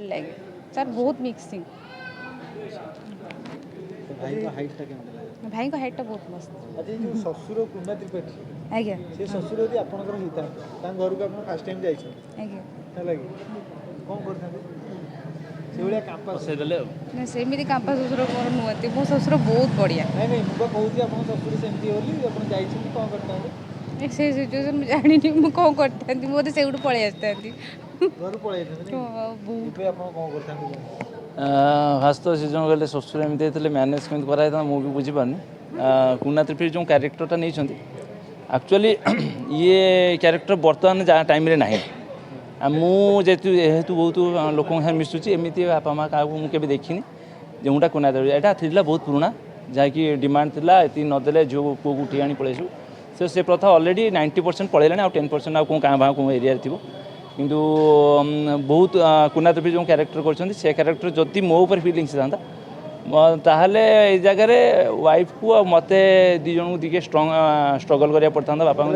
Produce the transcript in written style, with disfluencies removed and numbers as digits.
भल लगे सर बहुत मिक्सिंग भाई का हाइट टा केमते लागै भाई को हाइट बहुत मस्त आज जो ससुर कुंडा त्रिपाठी आज्ञा से ससुर यदि आपनकर हिता ता घर को आपन फर्स्ट टाइम जाइछ आज्ञा ହେଲା କି କଣ କରିଥାନ୍ତି ସେଇଭଳିଆ କାମ୍ପାସ ବସେଇଦେଲେ ଆଉ ना सेमती कांपा ससुर मोर नुहति मो ससुर बहुत बढ़िया ନାଇଁ ନାଇଁ ମୁଁ ବା କହୁଛି ଆପଣ ସसुର ସେମିତି ବୋଲି ଆପଣ ଯାଇଛନ୍ତି କଣ କରିଥାନ୍ତି से सिचुएसन मुझे जानी मु कौन करता मो से पलि आसता ଘରୁ ପଳେଇ ଯାଇଥାନ୍ତି बहुत ଏବେ ଆପଣ କଣ କରିଥାନ୍ତି ଫାଷ୍ଟ ତ ସେ ଯେଉଁ କହିଲେ ଶ୍ୱଶୁର ଏମିତି ହେଇଥିଲେ ମ୍ୟାନେଜ୍ କେମିତି କରାଯାଇଥାନ୍ତା ମୁଁ ବି ବୁଝିପାରୁନି କୁନା ତ୍ରିପାଠୀ ଯେଉଁ କ୍ୟାରେକ୍ଟରଟା ନେଇଛନ୍ତି ଆକ୍ଚୁଆଲି ଇଏ କ୍ୟାରେକ୍ଟର ବର୍ତ୍ତମାନ ଯାହା ଟାଇମ୍ରେ ନାହିଁ ମୁଁ ଯେହେତୁ ବହୁତ ଲୋକଙ୍କ ସାଙ୍ଗେ ମିଶୁଛି ଏମିତି ବାପା ମା କାହାକୁ ମୁଁ କେବେ ଦେଖିନି ଯେଉଁଟା କୁନା ତ୍ରିପାଠୀ ଏଇଟା ଥିଲା ବହୁତ ପୁରୁଣା ଯାହାକି ଡିମାଣ୍ଡ ଥିଲା ଏତିକି ନଦେଲେ ଝିଅ ପୁଅକୁ ଉଠେଇ ଆଣି ପଳେଇ ଆସିବୁ ସେ ପ୍ରଥା ଅଲରେଡ଼ି 90% ପଳେଇଲାଣି ଆଉ 10% ଆଉ କାଁ ଭାଁ କେଉଁ ଏରିଆରେ ଥିବ କିନ୍ତୁ ବହୁତ କୁନା ତ୍ରିପାଠୀ ଯେଉଁ କ୍ୟାରେକ୍ଟର କରିଛନ୍ତି ସେ କ୍ୟାରେକ୍ଟର ଯଦି ମୋ ଉପରେ ଫିଲିଙ୍ଗସ୍ ଥାନ୍ତା ତାହେଲେ ଏଇ ଜାଗାରେ ୱାଇଫ୍କୁ ଆଉ ମୋତେ ଦୁଇ ଜଣଙ୍କୁ ଟିକେ ଷ୍ଟ୍ରଗଲ୍ କରିବାକୁ ପଡ଼ିଥାନ୍ତା ବାପାଙ୍କୁ